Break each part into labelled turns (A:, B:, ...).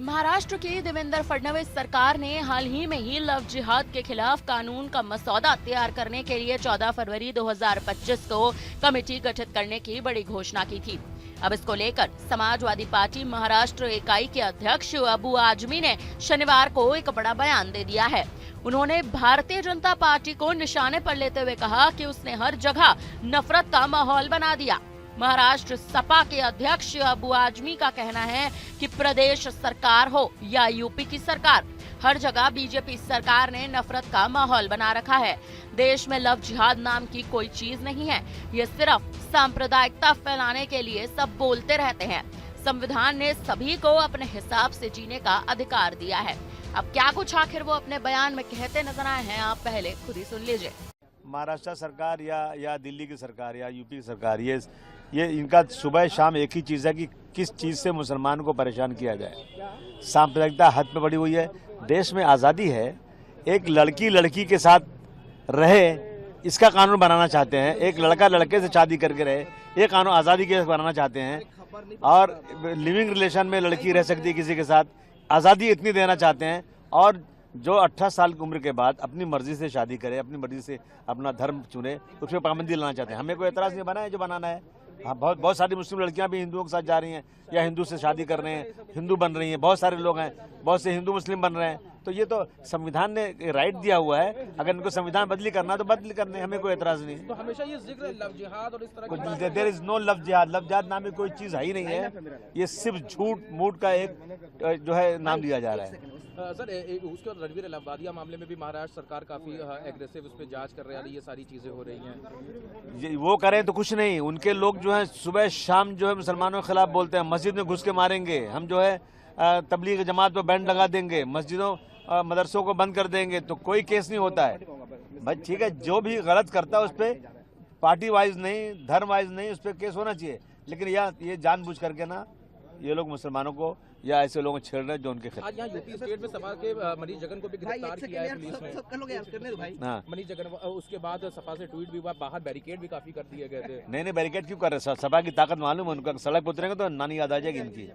A: महाराष्ट्र की देवेंद्र फडणवीस सरकार ने हाल ही में ही लव जिहाद के खिलाफ कानून का मसौदा तैयार करने के लिए 14 फरवरी 2025 को कमेटी गठित करने की बड़ी घोषणा की थी। अब इसको लेकर समाजवादी पार्टी महाराष्ट्र इकाई के अध्यक्ष अबू आजमी ने शनिवार को एक बड़ा बयान दे दिया है। उन्होंने भारतीय जनता पार्टी को निशाने पर लेते हुए कहा कि उसने हर जगह नफरत का माहौल बना दिया। महाराष्ट्र सपा के अध्यक्ष अबू आजमी का कहना है कि प्रदेश सरकार हो या यूपी की सरकार, हर जगह बीजेपी सरकार ने नफरत का माहौल बना रखा है। देश में लव जिहाद नाम की कोई चीज नहीं है, ये सिर्फ सांप्रदायिकता फैलाने के लिए सब बोलते रहते हैं। संविधान ने सभी को अपने हिसाब से जीने का अधिकार दिया है। अब क्या कुछ आखिर वो अपने बयान में कहते नजर आए हैं, आप पहले खुद ही सुन लीजिए।
B: महाराष्ट्र सरकार या दिल्ली की सरकार या यूपी की सरकार, ये इनका सुबह शाम एक ही चीज़ है कि किस चीज़ से मुसलमान को परेशान किया जाए। सांप्रदायिकता हद पे बढ़ी हुई है। देश में आज़ादी है, एक लड़की लड़की के साथ रहे इसका कानून बनाना चाहते हैं, एक लड़का लड़के से शादी करके रहे ये कानून आज़ादी के बनाना चाहते हैं, और लिविंग रिलेशन में लड़की रह सकती है किसी के साथ, आज़ादी इतनी देना चाहते हैं। और जो 18 साल की उम्र के बाद अपनी मर्जी से शादी करे, अपनी मर्जी से अपना धर्म चुने, उस पर पाबंदी लाना चाहते हैं। हमें कोई एतराज़ नहीं बना है, जो बनाना है। हाँ, बहुत सारी मुस्लिम लड़कियां भी हिंदुओं के साथ जा रही हैं या हिंदू से शादी कर रहे हैं, हिंदू बन रही हैं। बहुत सारे लोग हैं, बहुत से हिंदू मुस्लिम बन रहे हैं। तो ये तो संविधान ने राइट दिया हुआ है, अगर इनको संविधान बदली करना तो बदली करने, हमें कोई एतराज़ नहीं है।
C: तो हमेशा ये जिक्र लव जिहाद और इस तरह
B: देयर इज नो लव जिहाद। लव जिहाद नाम की कोई चीज़ है ही नहीं है। ये सिर्फ झूठ मूठ का एक जो है नाम दिया जा रहा है।
C: सर, उसके बाद रणवीर अहलावालिया मामले में भी महाराष्ट्र सरकार काफी एग्रेसिव उस पर जांच कर रही है, ये सारी चीजें हो रही हैं।
B: वो करें तो कुछ नहीं, उनके लोग जो है सुबह शाम जो है मुसलमानों के खिलाफ बोलते हैं। मस्जिद में घुस के मारेंगे, हम जो है तबलीग जमात पर बैंड लगा देंगे, मस्जिदों मदरसों को बंद कर देंगे, तो कोई केस नहीं होता है। भाई ठीक है, जो भी गलत करता है उस पर पार्टी वाइज नहीं, धर्म वाइज नहीं, उस पर केस होना चाहिए। लेकिन ये जानबूझ करके ना ये लोग मुसलमानों को या ऐसे लोगों को छेड़ रहे हैं जो उनके खिलाफ।
C: आज यहाँ यूपी स्टेट में सपा के मनीष जगन को भी गिरफ्तार किया है पुलिस ने। हाँ। मनीष जगन, उसके बाद सपा से ट्वीट भी हुआ, बाहर बैरिकेड भी काफी कर दिए गए थे।
B: नहीं, बैरिकेड क्यों कर रहे हैं? सपा की ताकत मालूम है उनका। सड़क पर उतरेंगे तो नानी याद आ जाएगी इनकी।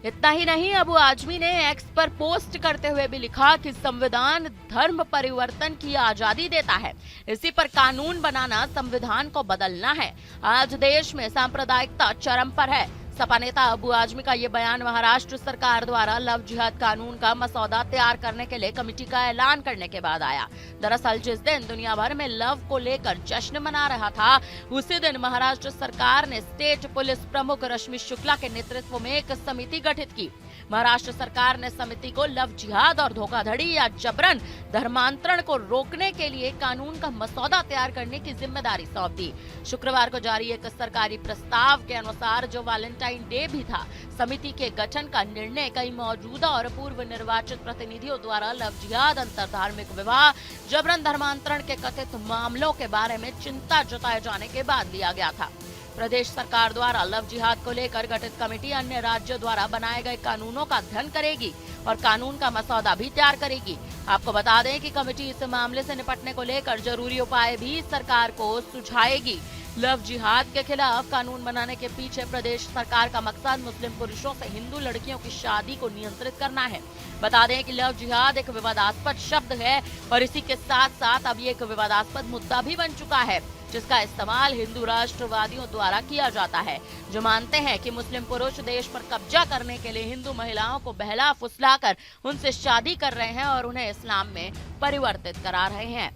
A: इतना ही नहीं, अबू आजमी ने एक्स पर पोस्ट करते हुए भी लिखा कि संविधान धर्म परिवर्तन की आजादी देता है, इसी पर कानून बनाना संविधान को बदलना है। आज देश में सांप्रदायिकता चरम पर है। सपा नेता अबू आजमी का ये बयान महाराष्ट्र सरकार द्वारा लव जिहाद कानून का मसौदा तैयार करने के लिए कमेटी का ऐलान करने के बाद आया। दरअसल जिस दिन दुनिया भर में लव को लेकर जश्न मना रहा था, उसी दिन महाराष्ट्र सरकार ने स्टेट पुलिस प्रमुख रश्मि शुक्ला के नेतृत्व में एक समिति गठित की। महाराष्ट्र सरकार ने समिति को लव जिहाद और धोखाधड़ी या जबरन धर्मांतरण को रोकने के लिए कानून का मसौदा तैयार करने की जिम्मेदारी सौंप दी। शुक्रवार को जारी एक सरकारी प्रस्ताव के अनुसार, जो वैलेंटाइन डे भी था, समिति के गठन का निर्णय कई मौजूदा और पूर्व निर्वाचित प्रतिनिधियों द्वारा लव जिहाद, अंतर धार्मिक विवाह, जबरन धर्मांतरण के कथित मामलों के बारे में चिंता जताए जाने के बाद लिया गया था। प्रदेश सरकार द्वारा लव जिहाद को लेकर गठित कमेटी अन्य राज्यों द्वारा बनाए गए कानूनों का अध्ययन करेगी और कानून का मसौदा भी तैयार करेगी। आपको बता दें कि कमेटी इस मामले से निपटने को लेकर जरूरी उपाय भी सरकार को सुझाएगी। लव जिहाद के खिलाफ कानून बनाने के पीछे प्रदेश सरकार का मकसद मुस्लिम पुरुषों से हिंदू लड़कियों की शादी को नियंत्रित करना है। बता दें कि लव जिहाद एक विवादास्पद शब्द है और इसी के साथ साथ अब ये एक विवादास्पद मुद्दा भी बन चुका है, जिसका इस्तेमाल हिंदू राष्ट्रवादियों द्वारा किया जाता है, जो मानते हैं कि मुस्लिम पुरुष देश पर कब्जा करने के लिए हिंदू महिलाओं को बहला फुसलाकर उनसे शादी कर रहे हैं और उन्हें इस्लाम में परिवर्तित करा रहे हैं।